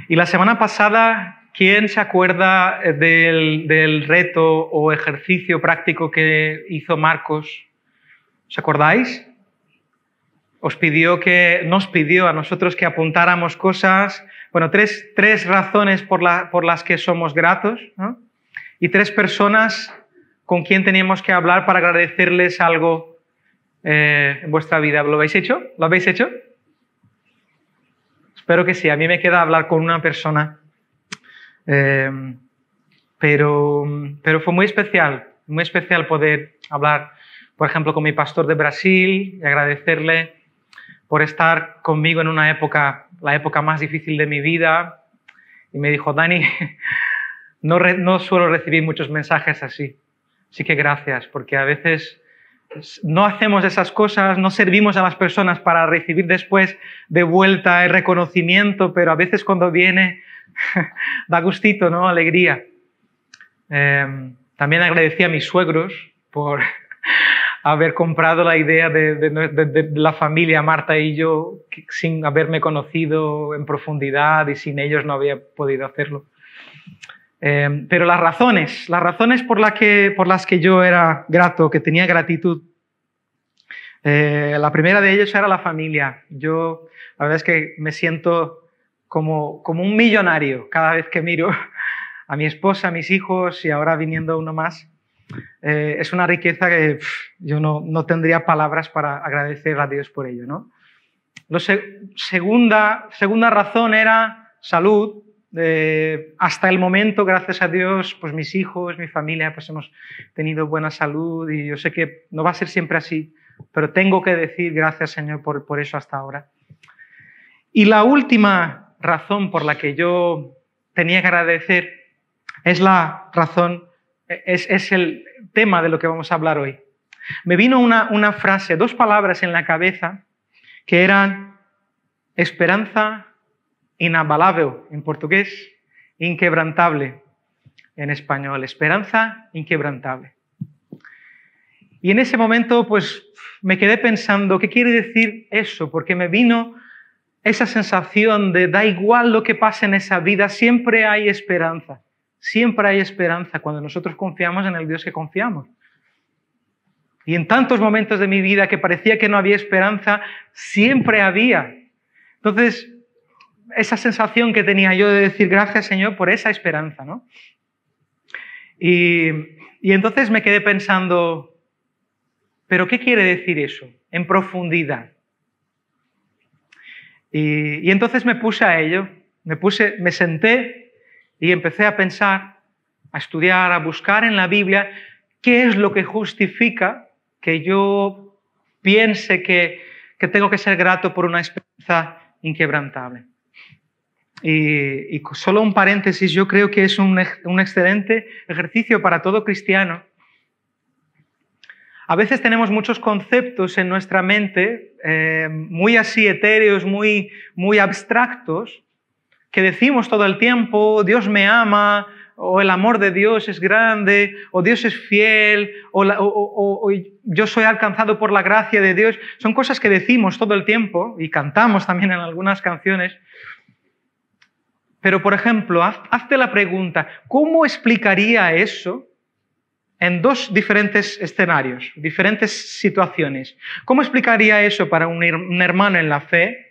Y la semana pasada, ¿quién se acuerda del reto o ejercicio práctico que hizo Marcos? ¿Os acordáis? Nos pidió a nosotros que apuntáramos cosas, bueno, tres razones por las que somos gratos, ¿no? Y 3 personas con quien teníamos que hablar para agradecerles algo en vuestra vida. ¿Lo habéis hecho? ¿Lo habéis hecho? Espero que sí. A mí me queda hablar con una persona. Pero fue muy especial poder hablar, por ejemplo, con mi pastor de Brasil y agradecerle por estar conmigo en una época, la época más difícil de mi vida. Y me dijo, Dani, no suelo recibir muchos mensajes así. Así que gracias, porque a veces no hacemos esas cosas, no servimos a las personas para recibir después de vuelta el reconocimiento, pero a veces cuando viene da gustito, ¿no? Alegría. También agradecí a mis suegros por haber comprado la idea de la familia, Marta y yo, sin haberme conocido en profundidad y sin ellos no había podido hacerlo. Pero las razones por las que yo era grato, que tenía gratitud, la primera de ellos era la familia. Yo, la verdad es que me siento como un millonario cada vez que miro a mi esposa, a mis hijos y ahora viniendo uno más. Es una riqueza que yo no tendría palabras para agradecer a Dios por ello, ¿no? Segunda razón era salud. Hasta el momento, gracias a Dios, pues mis hijos, mi familia, pues hemos tenido buena salud y yo sé que no va a ser siempre así, pero tengo que decir gracias, Señor, por eso hasta ahora. Y la última razón por la que yo tenía que agradecer es el tema de lo que vamos a hablar hoy. Me vino una frase, 2 palabras en la cabeza que eran esperanza inabalável en portugués, inquebrantable en español, esperanza inquebrantable. Y en ese momento pues me quedé pensando, ¿qué quiere decir eso? Porque me vino esa sensación de da igual lo que pase en esa vida, siempre hay esperanza. Siempre hay esperanza cuando nosotros confiamos en el Dios que confiamos. Y en tantos momentos de mi vida que parecía que no había esperanza, siempre había. Entonces, esa sensación que tenía yo de decir gracias, Señor, por esa esperanza, ¿no? Y entonces me quedé pensando, ¿pero qué quiere decir eso en profundidad? Y entonces me puse a ello, me senté y empecé a pensar, a estudiar, a buscar en la Biblia qué es lo que justifica que yo piense que tengo que ser grato por una esperanza inquebrantable. Y solo un paréntesis, yo creo que es un excelente ejercicio para todo cristiano. A veces tenemos muchos conceptos en nuestra mente, muy así etéreos, muy abstractos, que decimos todo el tiempo, Dios me ama, o el amor de Dios es grande, o Dios es fiel, o yo soy alcanzado por la gracia de Dios. Son cosas que decimos todo el tiempo y cantamos también en algunas canciones. Pero, por ejemplo, hazte la pregunta, ¿cómo explicaría eso en 2 diferentes escenarios, diferentes situaciones? ¿Cómo explicaría eso para un hermano en la fe?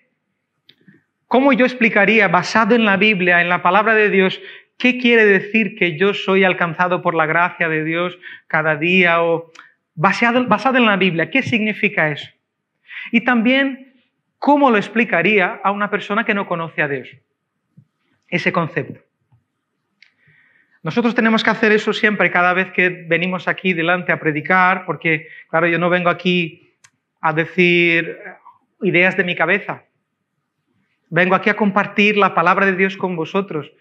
¿Cómo yo explicaría, basado en la Biblia, en la palabra de Dios, qué quiere decir que yo soy alcanzado por la gracia de Dios cada día? O basado en la Biblia, ¿qué significa eso? Y también, ¿cómo lo explicaría a una persona que no conoce a Dios? Ese concepto. Nosotros tenemos que hacer eso siempre, cada vez que venimos aquí delante a predicar, porque, claro, yo no vengo aquí a decir ideas de mi cabeza. Vengo aquí a compartir la palabra de Dios con vosotros.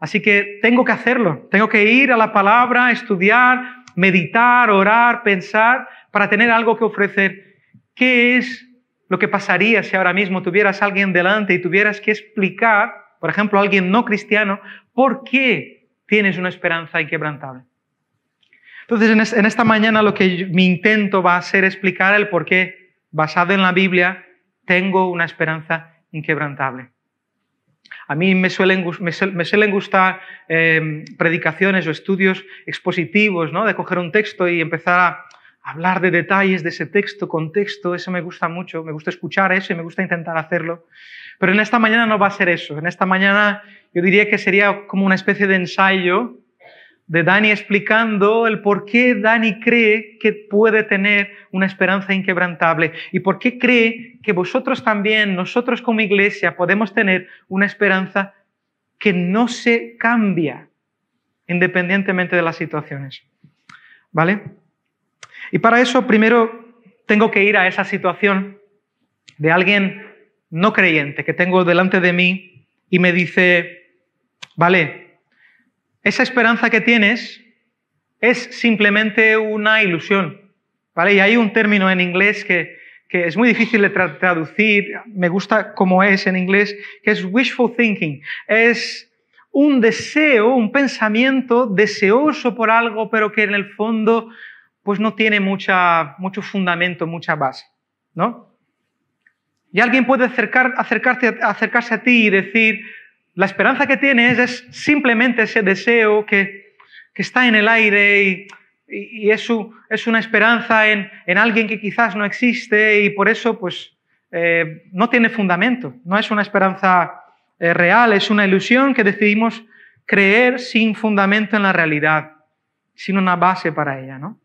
Así que tengo que hacerlo. Tengo que ir a la palabra, estudiar, meditar, orar, pensar, para tener algo que ofrecer. ¿Qué es lo que pasaría si ahora mismo tuvieras a alguien delante y tuvieras que explicar, por ejemplo, a alguien no cristiano, por qué tienes una esperanza inquebrantable? Entonces, en esta mañana lo que mi intento va a ser explicar el por qué, basado en la Biblia, tengo una esperanza inquebrantable. A mí me suelen gustar predicaciones o estudios expositivos, ¿no? De coger un texto y empezar a hablar de detalles de ese texto, contexto, eso me gusta mucho, me gusta escuchar eso y me gusta intentar hacerlo. Pero en esta mañana no va a ser eso. En esta mañana yo diría que sería como una especie de ensayo de Dani explicando el por qué Dani cree que puede tener una esperanza inquebrantable y por qué cree que vosotros también, nosotros como iglesia, podemos tener una esperanza que no se cambia independientemente de las situaciones. ¿Vale? Y para eso primero tengo que ir a esa situación de alguien no creyente que tengo delante de mí y me dice, vale, esa esperanza que tienes es simplemente una ilusión, ¿vale? Y hay un término en inglés que es muy difícil de traducir, me gusta como es en inglés, que es wishful thinking. Es un deseo, un pensamiento deseoso por algo, pero que en el fondo pues no tiene mucho fundamento, mucha base, ¿no? Y alguien puede acercarse a ti y decir, la esperanza que tienes es simplemente ese deseo que está en el aire y es una esperanza en alguien que quizás no existe y por eso pues, no tiene fundamento. No es una esperanza real, es una ilusión que decidimos creer sin fundamento en la realidad, sin una base para ella, ¿no?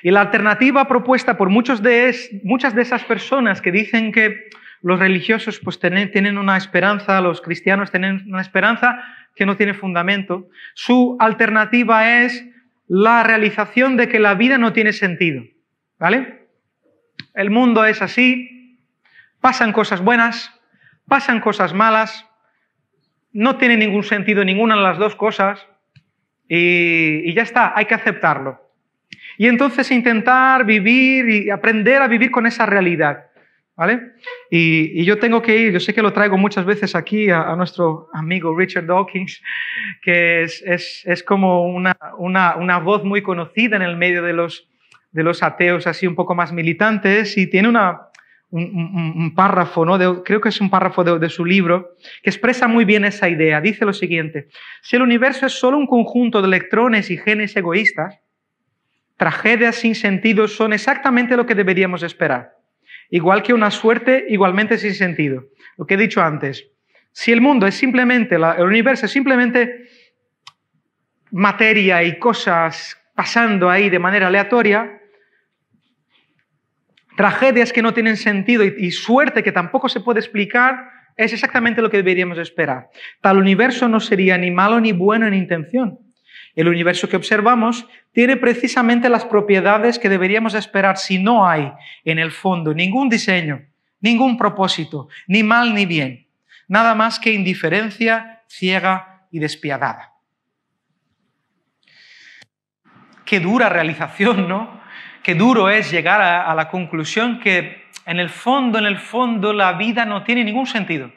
Y la alternativa propuesta por muchas de esas personas que dicen que los religiosos pues, tienen una esperanza, los cristianos tienen una esperanza que no tiene fundamento, su alternativa es la realización de que la vida no tiene sentido. ¿Vale? El mundo es así, pasan cosas buenas, pasan cosas malas, no tiene ningún sentido ninguna de las dos cosas y ya está, hay que aceptarlo. Y entonces intentar vivir y aprender a vivir con esa realidad, ¿vale? Y yo tengo que ir, yo sé que lo traigo muchas veces aquí a nuestro amigo Richard Dawkins, que es como una voz muy conocida en el medio de los ateos así un poco más militantes y tiene un párrafo, ¿no? Creo que es un párrafo de su libro que expresa muy bien esa idea. Dice lo siguiente: si el universo es solo un conjunto de electrones y genes egoístas, tragedias sin sentido son exactamente lo que deberíamos esperar. Igual que una suerte igualmente sin sentido. Lo que he dicho antes. Si el mundo es simplemente, el universo es simplemente materia y cosas pasando ahí de manera aleatoria, tragedias que no tienen sentido y suerte que tampoco se puede explicar, es exactamente lo que deberíamos esperar. Tal universo no sería ni malo ni bueno en intención. El universo que observamos tiene precisamente las propiedades que deberíamos esperar si no hay en el fondo ningún diseño, ningún propósito, ni mal ni bien. Nada más que indiferencia ciega y despiadada. Qué dura realización, ¿no? Qué duro es llegar a la conclusión que en el fondo, la vida no tiene ningún sentido.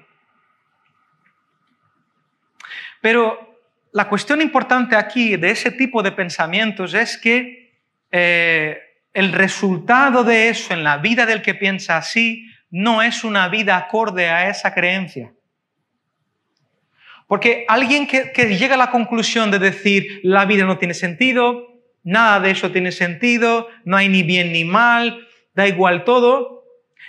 Pero la cuestión importante aquí de ese tipo de pensamientos es que el resultado de eso en la vida del que piensa así no es una vida acorde a esa creencia. Porque alguien que llega a la conclusión de decir la vida no tiene sentido, nada de eso tiene sentido, no hay ni bien ni mal, da igual todo,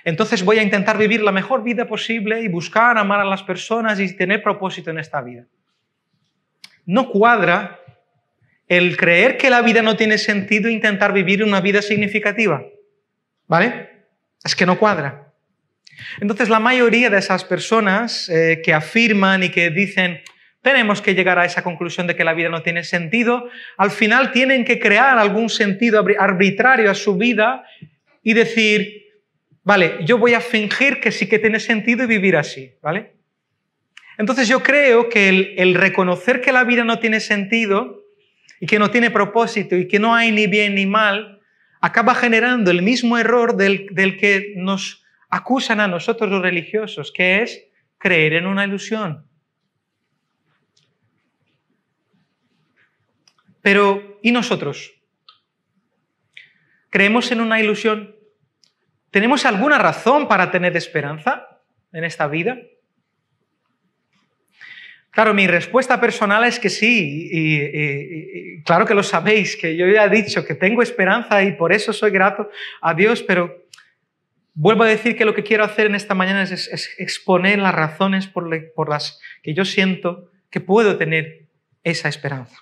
entonces voy a intentar vivir la mejor vida posible y buscar amar a las personas y tener propósito en esta vida. No cuadra el creer que la vida no tiene sentido e intentar vivir una vida significativa. ¿Vale? Es que no cuadra. Entonces, la mayoría de esas personas que afirman y que dicen tenemos que llegar a esa conclusión de que la vida no tiene sentido, al final tienen que crear algún sentido arbitrario a su vida y decir, vale, yo voy a fingir que sí que tiene sentido y vivir así, ¿vale? Entonces yo creo que el reconocer que la vida no tiene sentido y que no tiene propósito y que no hay ni bien ni mal, acaba generando el mismo error del que nos acusan a nosotros los religiosos, que es creer en una ilusión. Pero, ¿y nosotros? ¿Creemos en una ilusión? ¿Tenemos alguna razón para tener esperanza en esta vida? Claro, mi respuesta personal es que sí, y claro que lo sabéis, que yo ya he dicho que tengo esperanza y por eso soy grato a Dios, pero vuelvo a decir que lo que quiero hacer en esta mañana es exponer las razones por las que yo siento que puedo tener esa esperanza.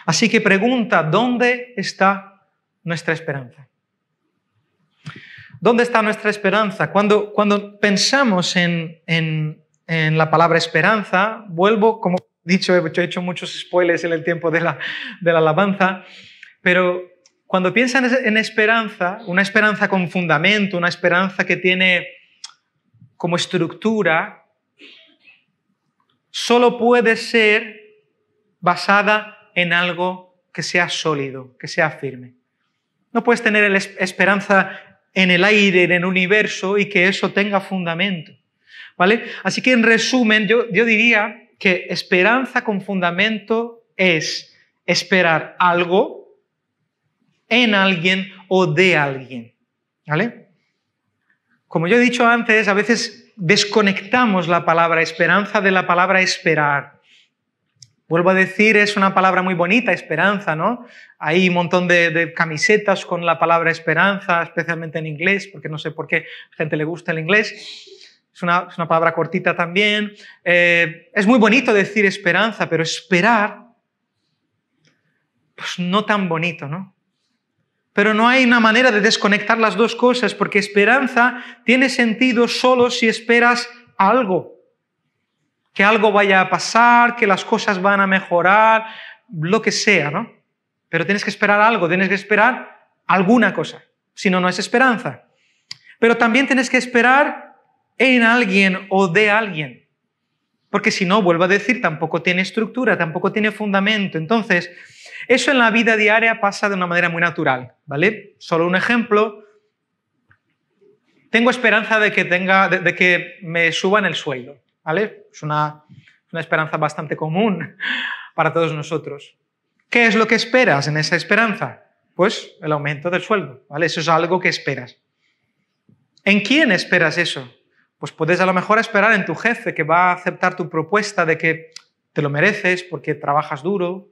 Así que pregunta, ¿dónde está nuestra esperanza? ¿Dónde está nuestra esperanza? Cuando pensamos en la palabra esperanza, vuelvo, como he dicho, he hecho muchos spoilers en el tiempo de la alabanza, pero cuando piensan en esperanza, una esperanza con fundamento, una esperanza que tiene como estructura, solo puede ser basada en algo que sea sólido, que sea firme. No puedes tener esperanza en el aire, en el universo, y que eso tenga fundamento, ¿vale? Así que en resumen, yo diría que esperanza con fundamento es esperar algo en alguien o de alguien, ¿vale? Como yo he dicho antes, a veces desconectamos la palabra esperanza de la palabra esperar. Vuelvo a decir, es una palabra muy bonita, esperanza, ¿no? Hay un montón de camisetas con la palabra esperanza, especialmente en inglés, porque no sé por qué a la gente le gusta el inglés. Es una palabra cortita también. Es muy bonito decir esperanza, pero esperar, pues no tan bonito, ¿no? Pero no hay una manera de desconectar las dos cosas, porque esperanza tiene sentido solo si esperas algo. Que algo vaya a pasar, que las cosas van a mejorar, lo que sea, ¿no? Pero tienes que esperar algo, tienes que esperar alguna cosa, si no, no es esperanza. Pero también tienes que esperar en alguien o de alguien, porque si no, vuelvo a decir, tampoco tiene estructura, tampoco tiene fundamento. Entonces, eso en la vida diaria pasa de una manera muy natural, ¿vale? Solo un ejemplo. Tengo esperanza de que me suban el sueldo, ¿vale? Es una esperanza bastante común para todos nosotros. ¿Qué es lo que esperas en esa esperanza? Pues el aumento del sueldo, ¿vale? Eso es algo que esperas. ¿En quién esperas eso? Pues puedes a lo mejor esperar en tu jefe, que va a aceptar tu propuesta de que te lo mereces porque trabajas duro.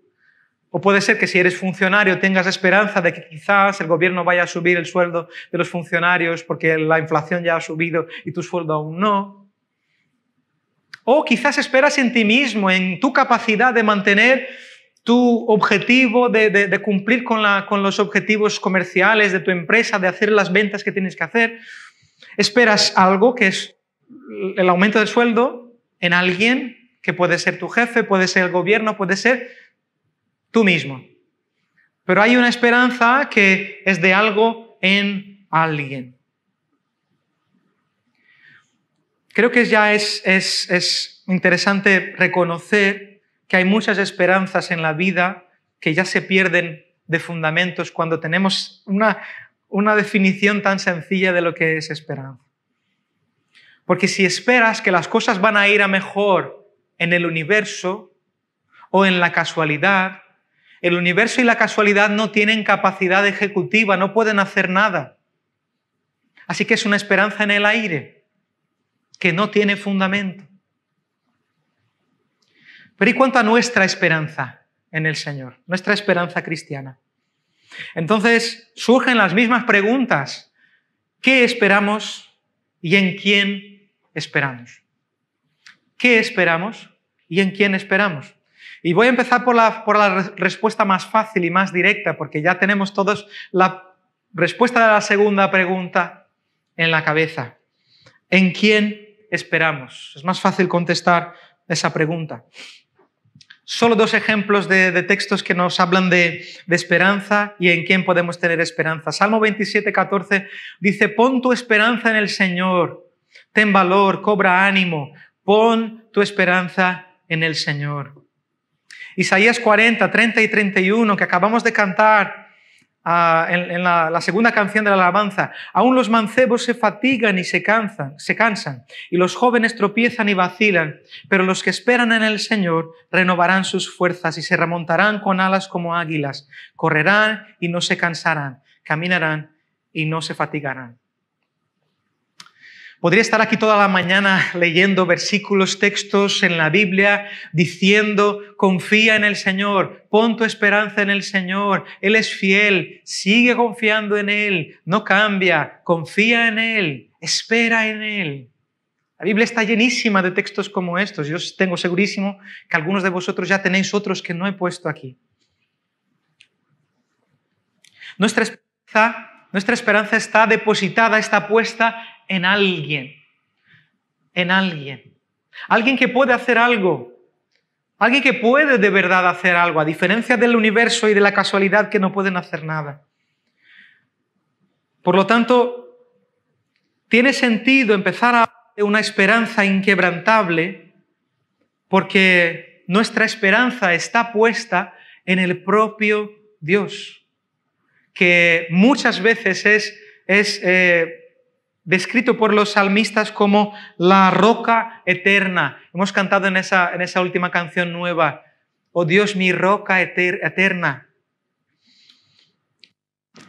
O puede ser que si eres funcionario tengas esperanza de que quizás el gobierno vaya a subir el sueldo de los funcionarios porque la inflación ya ha subido y tu sueldo aún no. O quizás esperas en ti mismo, en tu capacidad de mantener tu objetivo, de cumplir con los objetivos comerciales de tu empresa, de hacer las ventas que tienes que hacer. Esperas algo que es el aumento del sueldo en alguien que puede ser tu jefe, puede ser el gobierno, puede ser tú mismo. Pero hay una esperanza que es de algo en alguien. Creo que ya es interesante reconocer que hay muchas esperanzas en la vida que ya se pierden de fundamentos cuando tenemos una definición tan sencilla de lo que es esperanza. Porque si esperas que las cosas van a ir a mejor en el universo o en la casualidad, el universo y la casualidad no tienen capacidad ejecutiva, no pueden hacer nada. Así que es una esperanza en el aire que no tiene fundamento. Pero ¿y cuánto a nuestra esperanza en el Señor? Nuestra esperanza cristiana. Entonces surgen las mismas preguntas. ¿Qué esperamos y en quién esperamos? ¿Qué esperamos y en quién esperamos? Y voy a empezar por la respuesta más fácil y más directa, porque ya tenemos todos la respuesta de la segunda pregunta en la cabeza. ¿En quién esperamos? Es más fácil contestar esa pregunta. Solo dos ejemplos de textos que nos hablan de esperanza y en quién podemos tener esperanza. Salmo 27:14 dice: pon tu esperanza en el Señor, ten valor, cobra ánimo, pon tu esperanza en el Señor. Isaías 40, 30 y 31, que acabamos de cantar en la segunda canción de la alabanza. Aún los mancebos se fatigan y se cansan, y los jóvenes tropiezan y vacilan, pero los que esperan en el Señor renovarán sus fuerzas y se remontarán con alas como águilas, correrán y no se cansarán, caminarán y no se fatigarán. Podría estar aquí toda la mañana leyendo versículos, textos en la Biblia, diciendo, confía en el Señor, pon tu esperanza en el Señor, Él es fiel, sigue confiando en Él, no cambia, confía en Él, espera en Él. La Biblia está llenísima de textos como estos. Yo tengo segurísimo que algunos de vosotros ya tenéis otros que no he puesto aquí. Nuestra esperanza está depositada, está puesta en alguien. En alguien. Alguien que puede hacer algo. Alguien que puede de verdad hacer algo, a diferencia del universo y de la casualidad que no pueden hacer nada. Por lo tanto, tiene sentido empezar a hablar de una esperanza inquebrantable porque nuestra esperanza está puesta en el propio Dios, que muchas veces es descrito por los salmistas como la roca eterna. Hemos cantado en esa última canción nueva, oh Dios, mi roca eterna.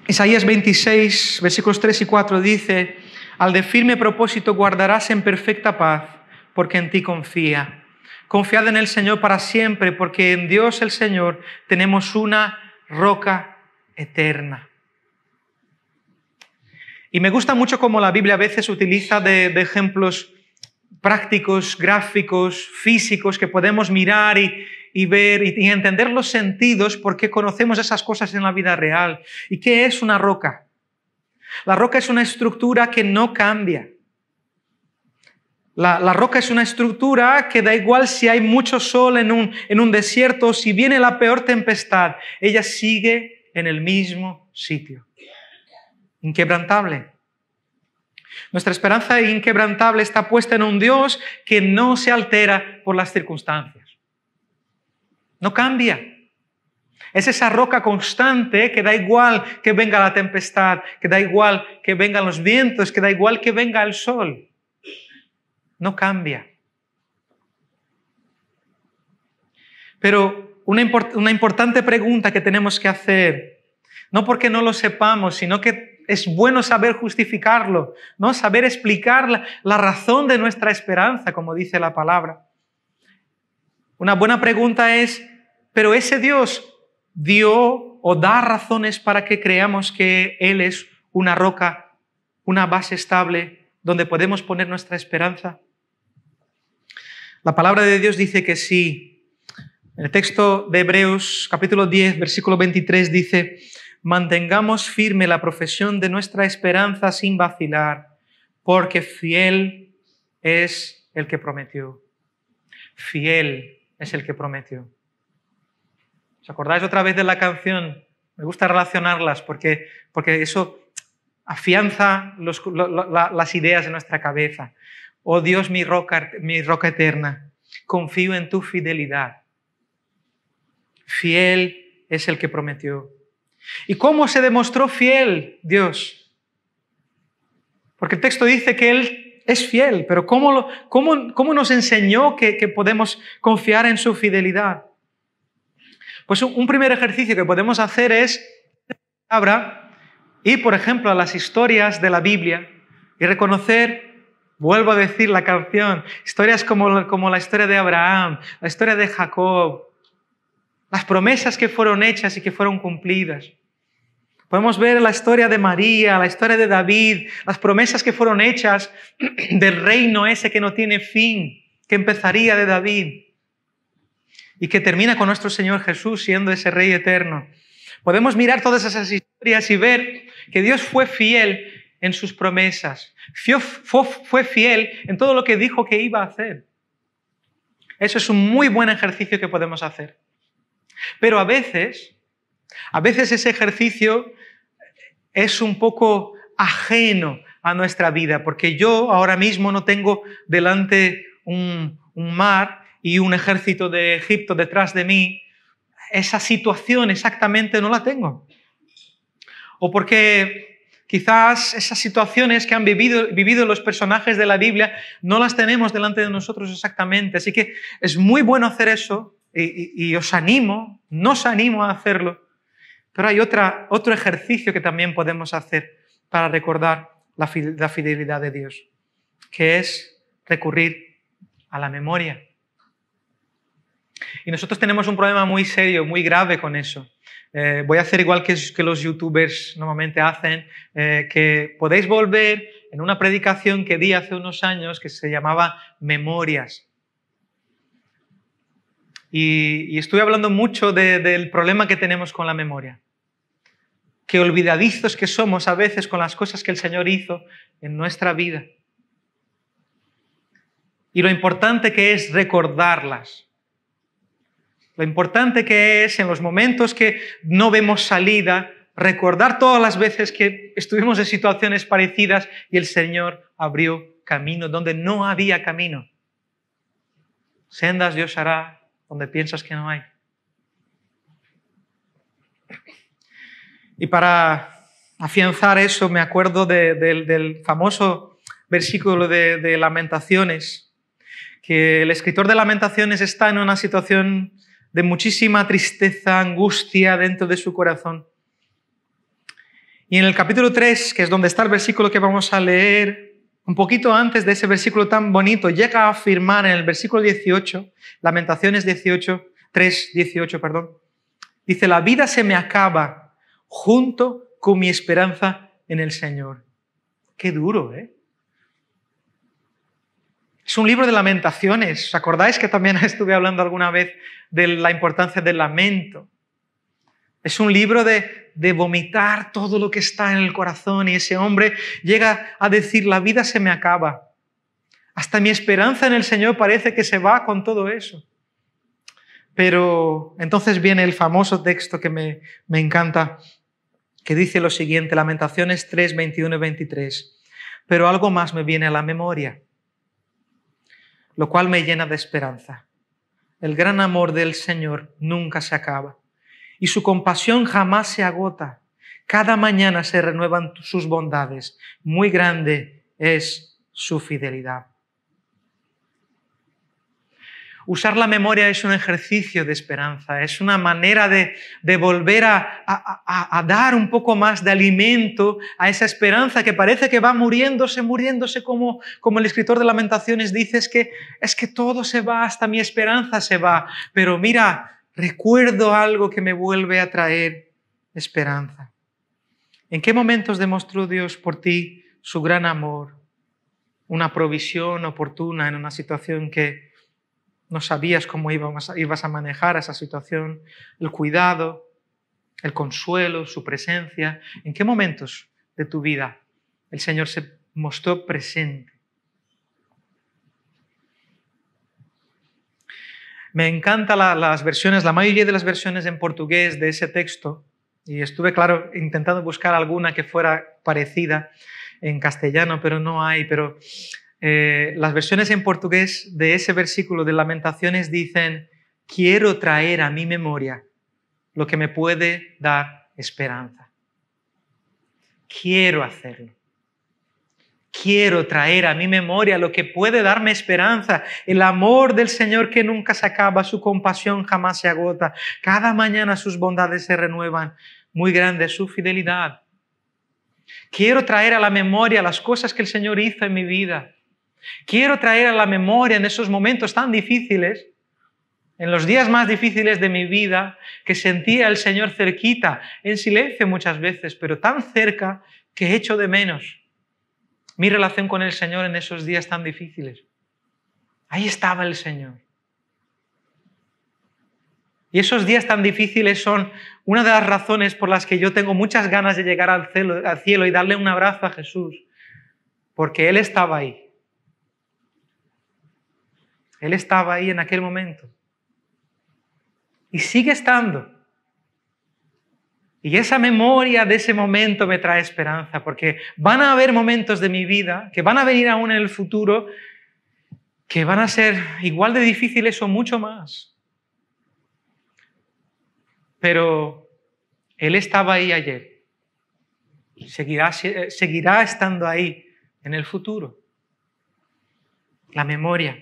Isaías 26, versículos 3 y 4 dice, al de firme propósito guardarás en perfecta paz, porque en ti confía. Confiad en el Señor para siempre, porque en Dios el Señor tenemos una roca eterna. Y me gusta mucho cómo la Biblia a veces utiliza de ejemplos prácticos, gráficos, físicos, que podemos mirar y ver y entender los sentidos porque conocemos esas cosas en la vida real. ¿Y qué es una roca? La roca es una estructura que no cambia. La roca es una estructura que da igual si hay mucho sol en un desierto o si viene la peor tempestad, ella sigue en el mismo sitio. Inquebrantable. Nuestra esperanza inquebrantable está puesta en un Dios que no se altera por las circunstancias. No cambia. Es esa roca constante que da igual que venga la tempestad, que da igual que vengan los vientos, que da igual que venga el sol. No cambia. Pero una importante pregunta que tenemos que hacer, no porque no lo sepamos, sino que es bueno saber justificarlo, ¿no? Saber explicar la razón de nuestra esperanza, como dice la palabra. Una buena pregunta es, ¿pero ese Dios dio o da razones para que creamos que Él es una roca, una base estable donde podemos poner nuestra esperanza? La palabra de Dios dice que sí. En el texto de Hebreos, capítulo 10, versículo 23, dice, mantengamos firme la profesión de nuestra esperanza sin vacilar, porque fiel es el que prometió. Fiel es el que prometió. ¿Os acordáis otra vez de la canción? Me gusta relacionarlas porque eso afianza las ideas en nuestra cabeza. Oh Dios, mi roca eterna, confío en tu fidelidad. Fiel es el que prometió. ¿Y cómo se demostró fiel Dios? Porque el texto dice que Él es fiel, pero ¿cómo nos enseñó que podemos confiar en su fidelidad? Pues un primer ejercicio que podemos hacer es ir, por ejemplo, a las historias de la Biblia y reconocer, vuelvo a decir la canción, historias como la historia de Abraham, la historia de Jacob, las promesas que fueron hechas y que fueron cumplidas. Podemos ver la historia de María, la historia de David, las promesas que fueron hechas del reino ese que no tiene fin, que empezaría de David y que termina con nuestro Señor Jesús siendo ese Rey eterno. Podemos mirar todas esas historias y ver que Dios fue fiel en sus promesas, fue fiel en todo lo que dijo que iba a hacer. Eso es un muy buen ejercicio que podemos hacer. Pero a veces ese ejercicio es un poco ajeno a nuestra vida, porque yo ahora mismo no tengo delante un mar y un ejército de Egipto detrás de mí. Esa situación exactamente no la tengo. O porque quizás esas situaciones que han vivido los personajes de la Biblia no las tenemos delante de nosotros exactamente. Así que es muy bueno hacer eso y nos animo a hacerlo. Pero hay otro ejercicio que también podemos hacer para recordar la fidelidad de Dios, que es recurrir a la memoria. Y nosotros tenemos un problema muy serio, muy grave con eso. Voy a hacer igual que los youtubers normalmente hacen, que podéis volver en una predicación que di hace unos años que se llamaba Memorias. Y estuve hablando mucho del problema que tenemos con la memoria. Que olvidadizos que somos a veces con las cosas que el Señor hizo en nuestra vida. Y lo importante que es recordarlas. Lo importante que es en los momentos que no vemos salida, recordar todas las veces que estuvimos en situaciones parecidas y el Señor abrió camino donde no había camino. Sendas Dios hará donde piensas que no hay. Y para afianzar eso me acuerdo del famoso versículo de Lamentaciones, que el escritor de Lamentaciones está en una situación de muchísima tristeza, angustia dentro de su corazón. Y en el capítulo 3, que es donde está el versículo que vamos a leer, un poquito antes de ese versículo tan bonito, llega a afirmar en el versículo 18, Lamentaciones 3:18, dice: la vida se me acaba junto con mi esperanza en el Señor. Qué duro, ¿eh? Es un libro de lamentaciones. ¿Os acordáis que también estuve hablando alguna vez de la importancia del lamento? Es un libro de vomitar todo lo que está en el corazón, y ese hombre llega a decir: la vida se me acaba. Hasta mi esperanza en el Señor parece que se va con todo eso. Pero entonces viene el famoso texto que me encanta, que dice lo siguiente, Lamentaciones 3, 21 y 23. Pero algo más me viene a la memoria, lo cual me llena de esperanza. El gran amor del Señor nunca se acaba y su compasión jamás se agota. Cada mañana se renuevan sus bondades. Muy grande es su fidelidad. Usar la memoria es un ejercicio de esperanza, es una manera de volver a dar un poco más de alimento a esa esperanza que parece que va muriéndose como el escritor de Lamentaciones dice, es que todo se va, hasta mi esperanza se va. Pero mira, recuerdo algo que me vuelve a traer esperanza. ¿En qué momentos demostró Dios por ti su gran amor? Una provisión oportuna en una situación que no sabías cómo ibas a manejar esa situación, el cuidado, el consuelo, su presencia. ¿En qué momentos de tu vida el Señor se mostró presente? Me encantan las versiones, la mayoría de las versiones en portugués de ese texto, y estuve, claro, intentando buscar alguna que fuera parecida en castellano, pero no hay. Pero las versiones en portugués de ese versículo de Lamentaciones dicen: quiero traer a mi memoria lo que me puede dar esperanza. Quiero hacerlo. Quiero traer a mi memoria lo que puede darme esperanza. El amor del Señor que nunca se acaba, su compasión jamás se agota. Cada mañana sus bondades se renuevan. Muy grande es su fidelidad. Quiero traer a la memoria las cosas que el Señor hizo en mi vida. Quiero traer a la memoria en esos momentos tan difíciles, en los días más difíciles de mi vida, que sentía al Señor cerquita, en silencio muchas veces, pero tan cerca que echo de menos mi relación con el Señor en esos días tan difíciles. Ahí estaba el Señor. Y esos días tan difíciles son una de las razones por las que yo tengo muchas ganas de llegar al cielo y darle un abrazo a Jesús, porque Él estaba ahí. Él estaba ahí en aquel momento. Y sigue estando. Y esa memoria de ese momento me trae esperanza, porque van a haber momentos de mi vida, que van a venir aún en el futuro, que van a ser igual de difíciles o mucho más. Pero Él estaba ahí ayer. Seguirá estando ahí en el futuro. La memoria.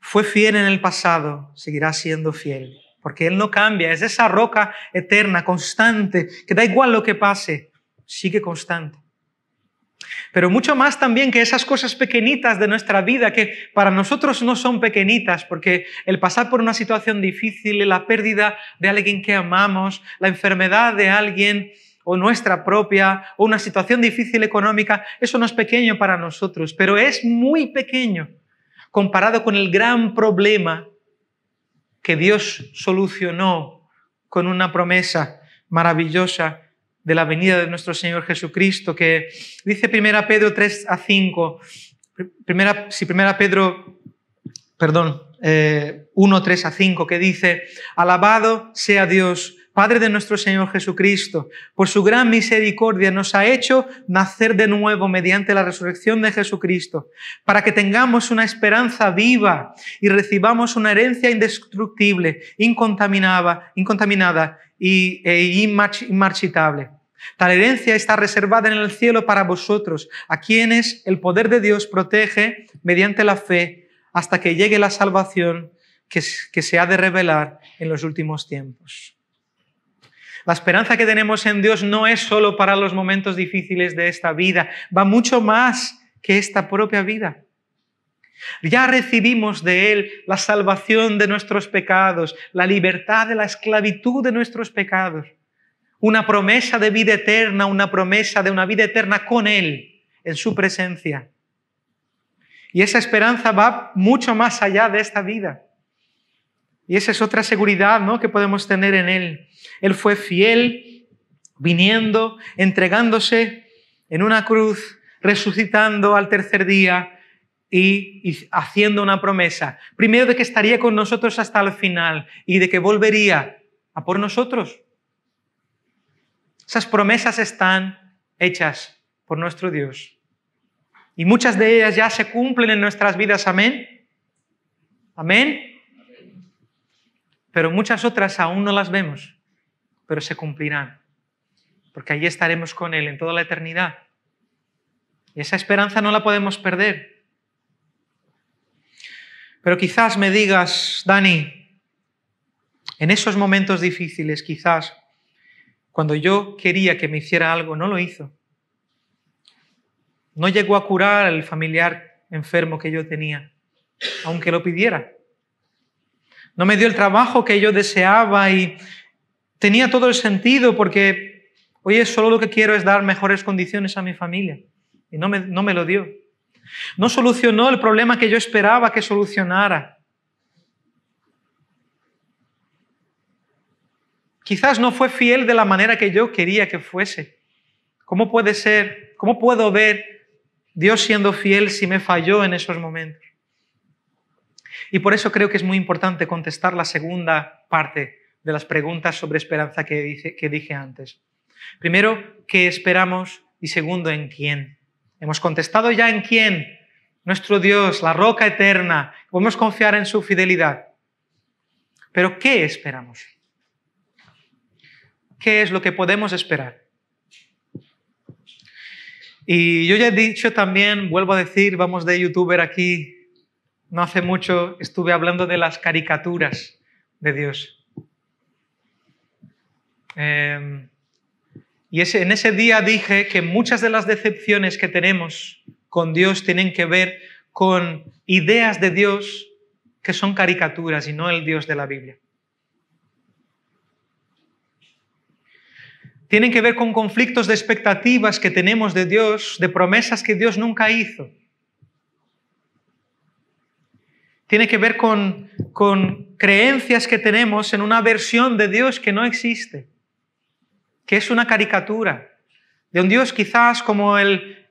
Fue fiel en el pasado, seguirá siendo fiel. Porque Él no cambia, es esa roca eterna, constante, que da igual lo que pase, sigue constante. Pero mucho más también que esas cosas pequeñitas de nuestra vida, que para nosotros no son pequeñitas, porque el pasar por una situación difícil, la pérdida de alguien que amamos, la enfermedad de alguien o nuestra propia, o una situación difícil económica, eso no es pequeño para nosotros, pero es muy pequeño comparado con el gran problema que Dios solucionó con una promesa maravillosa de la venida de nuestro Señor Jesucristo, que dice 1 Pedro 3 a 5, 1, 3 a 5, que dice: alabado sea Dios, Padre de nuestro Señor Jesucristo, por su gran misericordia nos ha hecho nacer de nuevo mediante la resurrección de Jesucristo, para que tengamos una esperanza viva y recibamos una herencia indestructible, incontaminada e inmarchitable. Tal herencia está reservada en el cielo para vosotros, a quienes el poder de Dios protege mediante la fe hasta que llegue la salvación que se ha de revelar en los últimos tiempos. La esperanza que tenemos en Dios no es solo para los momentos difíciles de esta vida, va mucho más que esta propia vida. Ya recibimos de Él la salvación de nuestros pecados, la libertad de la esclavitud de nuestros pecados, una promesa de vida eterna, una promesa de una vida eterna con Él, en su presencia. Y esa esperanza va mucho más allá de esta vida. Y esa es otra seguridad, ¿no?, que podemos tener en Él. Él fue fiel, viniendo, entregándose en una cruz, resucitando al tercer día y haciendo una promesa. Primero, de que estaría con nosotros hasta el final y de que volvería a por nosotros. Esas promesas están hechas por nuestro Dios. Y muchas de ellas ya se cumplen en nuestras vidas. Amén. Amén. Pero muchas otras aún no las vemos, pero se cumplirán, porque allí estaremos con Él en toda la eternidad. Y esa esperanza no la podemos perder. Pero quizás me digas, Dani, en esos momentos difíciles, quizás, cuando yo quería que me hiciera algo, no lo hizo. No llegó a curar al familiar enfermo que yo tenía, aunque lo pidiera. No me dio el trabajo que yo deseaba y tenía todo el sentido porque, oye, solo lo que quiero es dar mejores condiciones a mi familia. Y no me lo dio. No solucionó el problema que yo esperaba que solucionara. Quizás no fue fiel de la manera que yo quería que fuese. ¿Cómo puede ser? ¿Cómo puedo ver Dios siendo fiel si me falló en esos momentos? Y por eso creo que es muy importante contestar la segunda parte de las preguntas sobre esperanza que dije antes. Primero, ¿qué esperamos? Y segundo, ¿en quién? Hemos contestado ya en quién. Nuestro Dios, la roca eterna. Podemos confiar en su fidelidad. Pero ¿qué esperamos? ¿Qué es lo que podemos esperar? Y yo ya he dicho también, vuelvo a decir, vamos de youtuber aquí. No hace mucho estuve hablando de las caricaturas de Dios. Y en ese día dije que muchas de las decepciones que tenemos con Dios tienen que ver con ideas de Dios que son caricaturas y no el Dios de la Biblia. Tienen que ver con conflictos de expectativas que tenemos de Dios, de promesas que Dios nunca hizo. Tiene que ver con creencias que tenemos en una versión de Dios que no existe, que es una caricatura, de un Dios quizás como el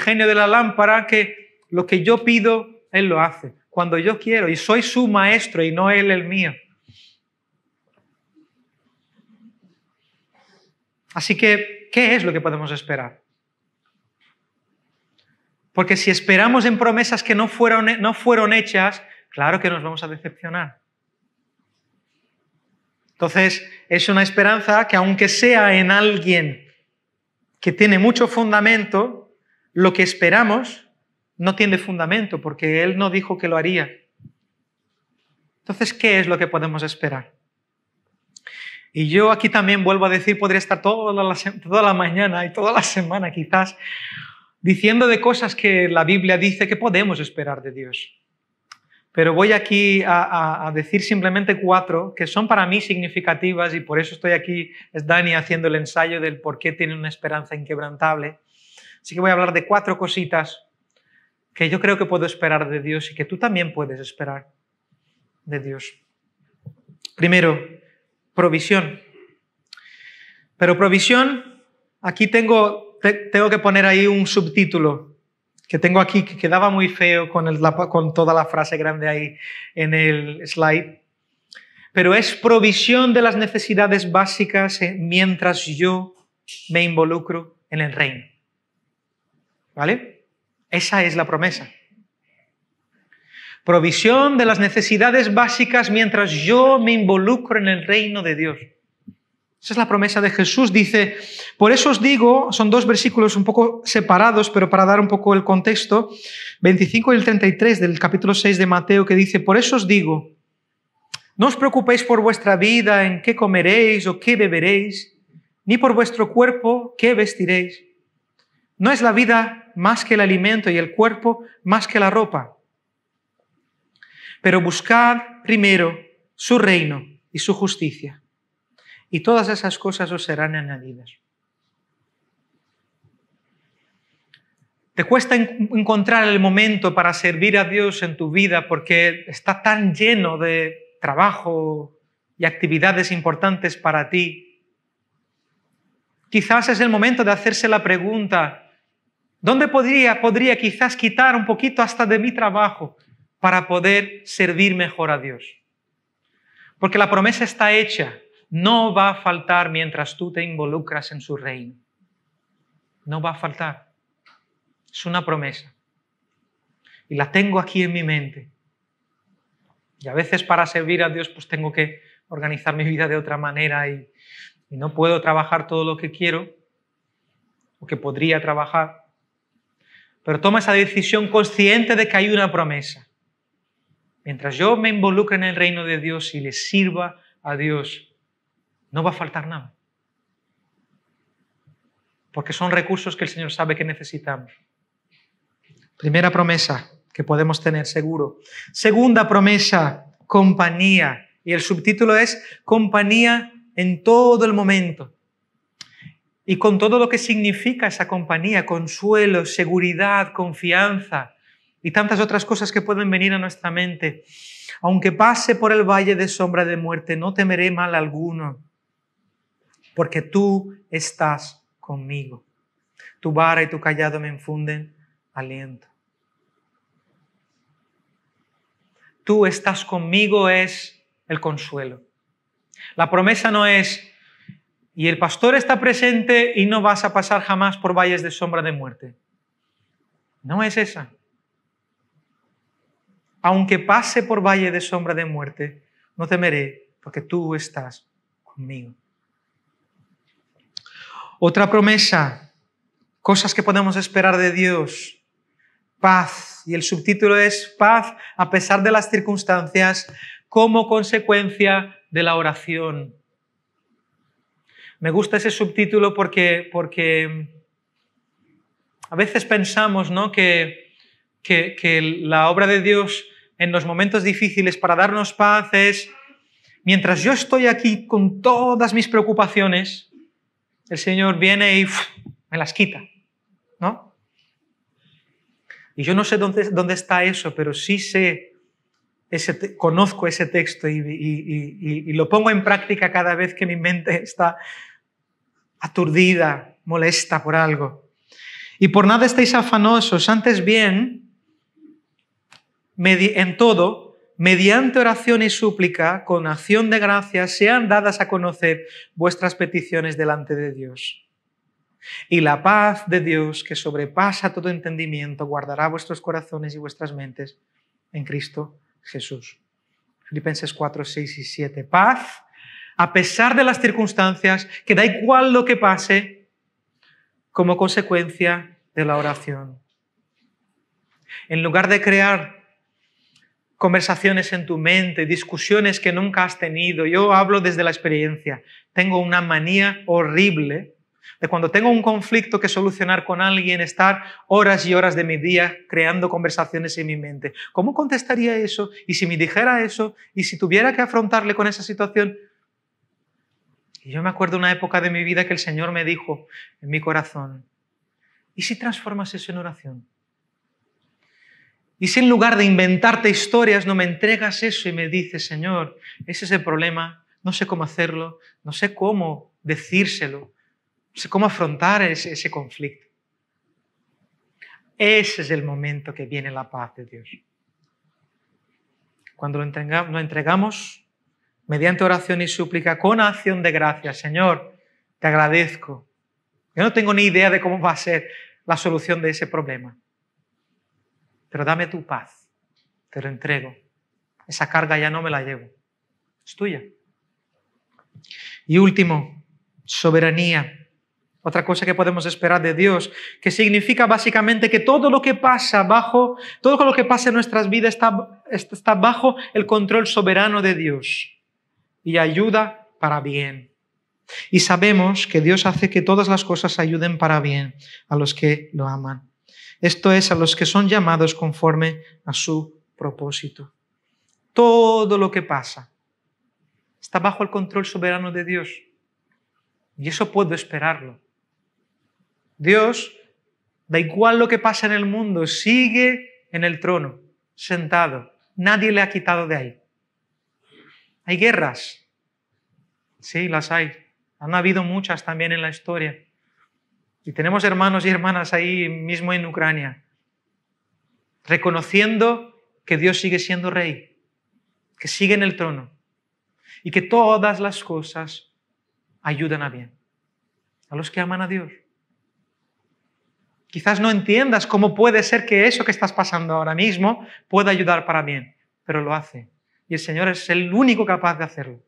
genio de la lámpara, que lo que yo pido, Él lo hace, cuando yo quiero, y soy su maestro y no Él el mío. Así que, ¿qué es lo que podemos esperar? Porque si esperamos en promesas que no fueron hechas, claro que nos vamos a decepcionar. Entonces, es una esperanza que aunque sea en alguien que tiene mucho fundamento, lo que esperamos no tiene fundamento, porque Él no dijo que lo haría. Entonces, ¿qué es lo que podemos esperar? Y yo aquí también vuelvo a decir, podría estar toda la mañana y toda la semana quizás diciendo de cosas que la Biblia dice que podemos esperar de Dios. Pero voy aquí a decir simplemente 4 que son para mí significativas y por eso estoy aquí, es Dani haciendo el ensayo del por qué tiene una esperanza inquebrantable. Así que voy a hablar de 4 cositas que yo creo que puedo esperar de Dios y que tú también puedes esperar de Dios. Primero, provisión. Pero provisión, aquí tengo que poner ahí un subtítulo que tengo aquí, que quedaba muy feo con toda la frase grande ahí en el slide. Pero es provisión de las necesidades básicas mientras yo me involucro en el reino. ¿Vale? Esa es la promesa. Provisión de las necesidades básicas mientras yo me involucro en el reino de Dios. Esa es la promesa de Jesús. Dice, por eso os digo, son 2 versículos un poco separados, pero para dar un poco el contexto, 25 y el 33 del capítulo 6 de Mateo, que dice, por eso os digo, no os preocupéis por vuestra vida, en qué comeréis o qué beberéis, ni por vuestro cuerpo, qué vestiréis. ¿No es la vida más que el alimento y el cuerpo más que la ropa? Pero buscad primero su reino y su justicia, y todas esas cosas os serán añadidas. ¿Te cuesta encontrar el momento para servir a Dios en tu vida porque está tan lleno de trabajo y actividades importantes para ti? Quizás es el momento de hacerse la pregunta, ¿dónde podría quizás quitar un poquito hasta de mi trabajo para poder servir mejor a Dios? Porque la promesa está hecha. No va a faltar mientras tú te involucras en su reino. No va a faltar. Es una promesa. Y la tengo aquí en mi mente. Y a veces para servir a Dios pues tengo que organizar mi vida de otra manera y no puedo trabajar todo lo que quiero o que podría trabajar. Pero toma esa decisión consciente de que hay una promesa. Mientras yo me involucre en el reino de Dios y le sirva a Dios, no va a faltar nada. Porque son recursos que el Señor sabe que necesitamos. Primera promesa que podemos tener seguro. Segunda promesa, compañía. Y el subtítulo es compañía en todo el momento. Y con todo lo que significa esa compañía, consuelo, seguridad, confianza y tantas otras cosas que pueden venir a nuestra mente. Aunque pase por el valle de sombra de muerte, no temeré mal alguno, porque tú estás conmigo. Tu vara y tu cayado me infunden aliento. Tú estás conmigo es el consuelo. La promesa no es, y el pastor está presente y no vas a pasar jamás por valles de sombra de muerte. No es esa. Aunque pase por valle de sombra de muerte, no temeré, porque tú estás conmigo. Otra promesa, cosas que podemos esperar de Dios, paz. Y el subtítulo es paz a pesar de las circunstancias como consecuencia de la oración. Me gusta ese subtítulo porque a veces pensamos, ¿no?, que la obra de Dios en los momentos difíciles para darnos paz es, mientras yo estoy aquí con todas mis preocupaciones, el Señor viene y me las quita, ¿no? Y yo no sé dónde está eso, pero sí sé, conozco ese texto y lo pongo en práctica cada vez que mi mente está aturdida, molesta por algo. Y por nada estéis afanosos, antes bien, en todo, mediante oración y súplica, con acción de gracias, sean dadas a conocer vuestras peticiones delante de Dios. Y la paz de Dios, que sobrepasa todo entendimiento, guardará vuestros corazones y vuestras mentes en Cristo Jesús. Filipenses 4, 6 y 7. Paz, a pesar de las circunstancias, que da igual lo que pase, como consecuencia de la oración. En lugar de crear conversaciones en tu mente, discusiones que nunca has tenido. Yo hablo desde la experiencia. Tengo una manía horrible De cuando tengo un conflicto que solucionar con alguien, estar horas y horas de mi día creando conversaciones en mi mente. ¿Cómo contestaría eso? ¿Y si me dijera eso? ¿Y si tuviera que afrontarle con esa situación? Y yo me acuerdo de una época de mi vida que el Señor me dijo en mi corazón, ¿y si transformas eso en oración? ¿Y si en lugar de inventarte historias no me entregas eso y me dices, Señor, ese es el problema, no sé cómo hacerlo, no sé cómo decírselo, no sé cómo afrontar ese conflicto? Ese es el momento que viene la paz de Dios. Cuando lo entregamos mediante oración y súplica con acción de gracias, Señor, te agradezco. Yo no tengo ni idea de cómo va a ser la solución de ese problema. Pero dame tu paz, te lo entrego. Esa carga ya no me la llevo, es tuya. Y último, soberanía. Otra cosa que podemos esperar de Dios, que significa básicamente que todo lo que pasa en nuestras vidas está bajo el control soberano de Dios y ayuda para bien. Y sabemos que Dios hace que todas las cosas ayuden para bien a los que lo aman. Esto es, a los que son llamados conforme a su propósito. Todo lo que pasa está bajo el control soberano de Dios. Y eso puedo esperarlo. Dios, da igual lo que pasa en el mundo, sigue en el trono, sentado. Nadie le ha quitado de ahí. Hay guerras. Sí, las hay. Han habido muchas también en la historia. Y tenemos hermanos y hermanas ahí mismo en Ucrania, reconociendo que Dios sigue siendo rey, que sigue en el trono y que todas las cosas ayudan a bien, a los que aman a Dios. Quizás no entiendas cómo puede ser que eso que estás pasando ahora mismo pueda ayudar para bien, pero lo hace. Y el Señor es el único capaz de hacerlo.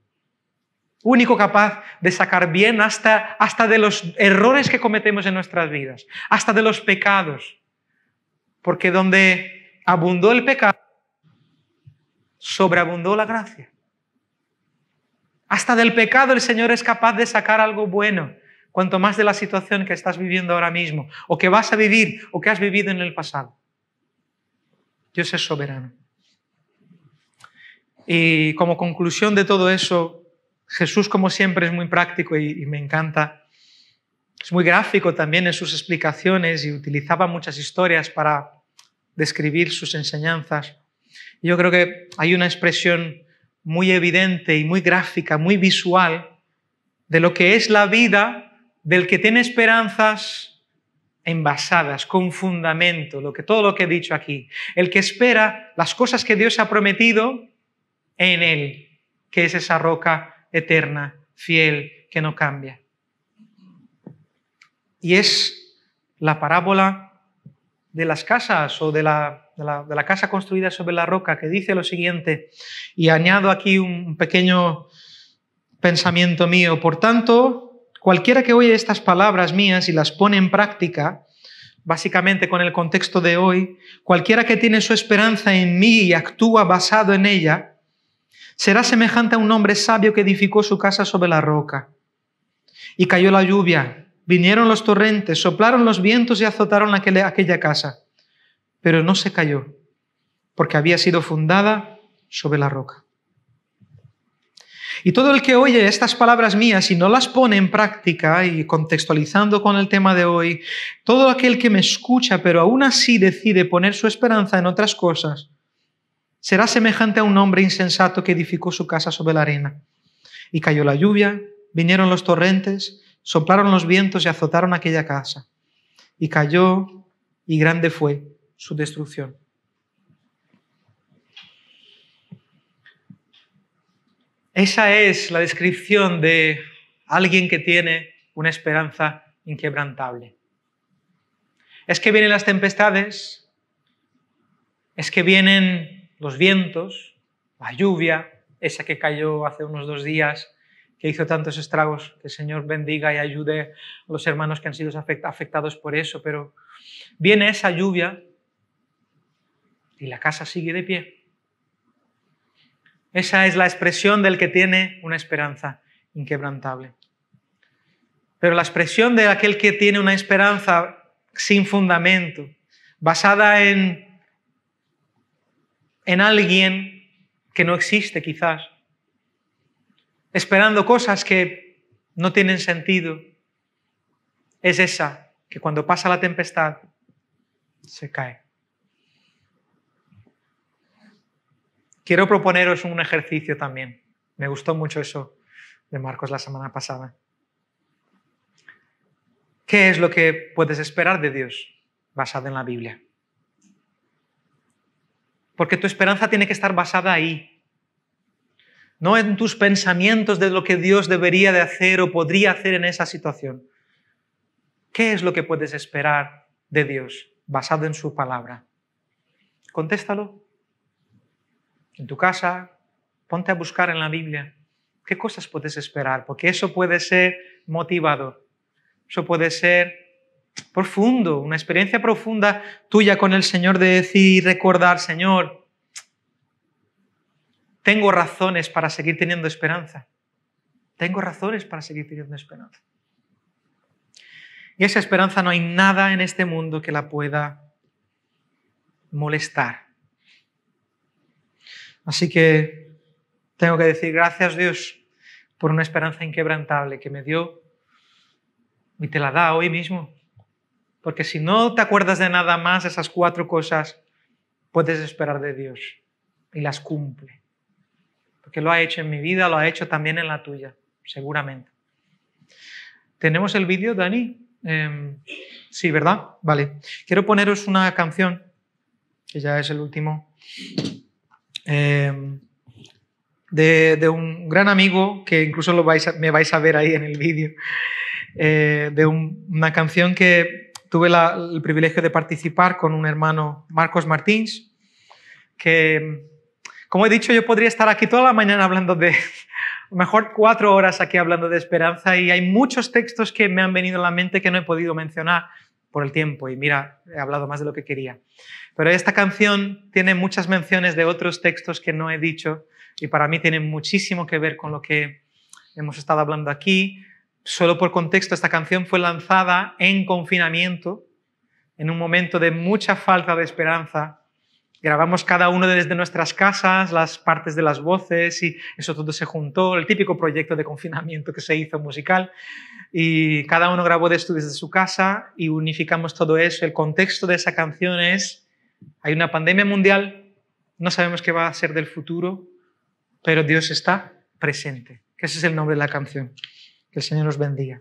Único capaz de sacar bien hasta de los errores que cometemos en nuestras vidas, hasta de los pecados. Porque donde abundó el pecado, sobreabundó la gracia. Hasta del pecado el Señor es capaz de sacar algo bueno, cuanto más de la situación que estás viviendo ahora mismo, o que vas a vivir, o que has vivido en el pasado. Dios es soberano. Y como conclusión de todo eso, Jesús, como siempre, es muy práctico y me encanta. Es muy gráfico también en sus explicaciones y utilizaba muchas historias para describir sus enseñanzas. Yo creo que hay una expresión muy evidente y muy gráfica, muy visual, de lo que es la vida del que tiene esperanzas envasadas, con fundamento, todo lo que he dicho aquí. El que espera las cosas que Dios ha prometido en Él, que es esa roca eterna, fiel, que no cambia. Y es la parábola de las casas o de la casa construida sobre la roca, que dice lo siguiente, y añado aquí un pequeño pensamiento mío. Por tanto, cualquiera que oye estas palabras mías y las pone en práctica, básicamente con el contexto de hoy, cualquiera que tiene su esperanza en mí y actúa basado en ella, será semejante a un hombre sabio que edificó su casa sobre la roca. Y cayó la lluvia, vinieron los torrentes, soplaron los vientos y azotaron aquella casa. Pero no se cayó, porque había sido fundada sobre la roca. Y todo el que oye estas palabras mías y no las pone en práctica, y contextualizando con el tema de hoy, todo aquel que me escucha pero aún así decide poner su esperanza en otras cosas, será semejante a un hombre insensato que edificó su casa sobre la arena. Y cayó la lluvia, vinieron los torrentes, soplaron los vientos y azotaron aquella casa. Y cayó, y grande fue su destrucción. Esa es la descripción de alguien que tiene una esperanza inquebrantable. Es que vienen las tempestades, es que vienen los vientos, la lluvia, esa que cayó hace unos 2 días, que hizo tantos estragos, que el Señor bendiga y ayude a los hermanos que han sido afectados por eso, pero viene esa lluvia y la casa sigue de pie. Esa es la expresión del que tiene una esperanza inquebrantable. Pero la expresión de aquel que tiene una esperanza sin fundamento, basada en alguien que no existe quizás, esperando cosas que no tienen sentido, es esa que cuando pasa la tempestad se cae. Quiero proponeros un ejercicio también. Me gustó mucho eso de Marcos la semana pasada. ¿Qué es lo que puedes esperar de Dios basado en la Biblia? Porque tu esperanza tiene que estar basada ahí, no en tus pensamientos de lo que Dios debería de hacer o podría hacer en esa situación. ¿Qué es lo que puedes esperar de Dios basado en su palabra? Contéstalo. En tu casa, ponte a buscar en la Biblia. ¿Qué cosas puedes esperar? Porque eso puede ser motivador. Eso puede ser profundo, una experiencia profunda tuya con el Señor de decir y recordar, Señor, tengo razones para seguir teniendo esperanza. Tengo razones para seguir teniendo esperanza. Y esa esperanza no hay nada en este mundo que la pueda molestar. Así que tengo que decir gracias, Dios, por una esperanza inquebrantable que me dio y te la da hoy mismo. Porque si no te acuerdas de nada más, esas 4 cosas puedes esperar de Dios y las cumple. Porque lo ha hecho en mi vida, lo ha hecho también en la tuya, seguramente. ¿Tenemos el vídeo, Dani? Sí, ¿verdad? Vale. Quiero poneros una canción, que ya es el último, de un gran amigo, que incluso me vais a ver ahí en el vídeo, de una canción que tuve el privilegio de participar con un hermano, Marcos Martins, que, como he dicho, yo podría estar aquí toda la mañana hablando de, mejor 4 horas aquí hablando de esperanza, y hay muchos textos que me han venido a la mente que no he podido mencionar por el tiempo, y mira, he hablado más de lo que quería. Pero esta canción tiene muchas menciones de otros textos que no he dicho, y para mí tiene muchísimo que ver con lo que hemos estado hablando aquí. Solo por contexto, esta canción fue lanzada en confinamiento, en un momento de mucha falta de esperanza. Grabamos cada uno desde nuestras casas las partes de las voces y eso todo se juntó, el típico proyecto de confinamiento que se hizo musical, y cada uno grabó esto desde su casa y unificamos todo eso. El contexto de esa canción es: hay una pandemia mundial, no sabemos qué va a ser del futuro, pero Dios está presente. Ese es el nombre de la canción. Que el Señor os bendiga.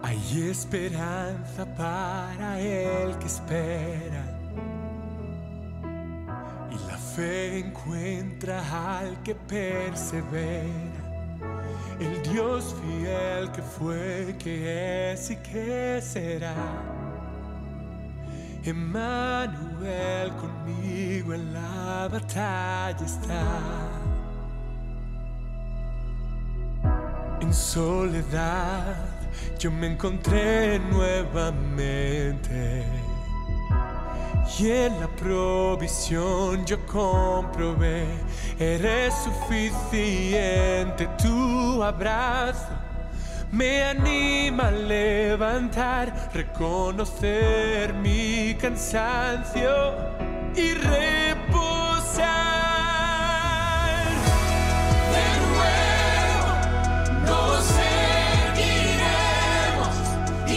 Hay esperanza para el que espera, y la fe encuentra al que persevera. El Dios fiel que fue, que es y que será. Emmanuel, conmigo en la batalla está. En soledad yo me encontré nuevamente, y en la provisión yo comprobé, eres suficiente. Tu abrazo me anima a levantar, reconocer mi cansancio y reposar.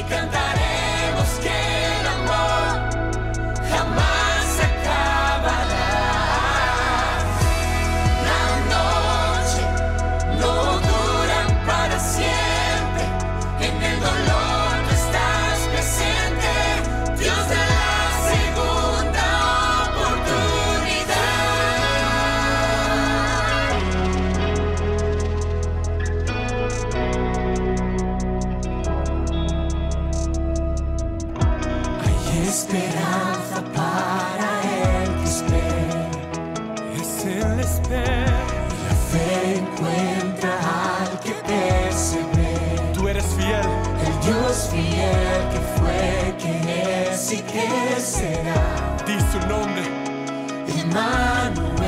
Cantaremos que el amor jamás acabará. La noche no dura para siempre. En el dolor tú estás presente, Dios de la segunda oportunidad. esperanza para el que espera. Es en la espera. La fe encuentra al que persevera. Tú eres fiel. El Dios fiel que fue, que es y que será. Di su nombre. Emmanuel.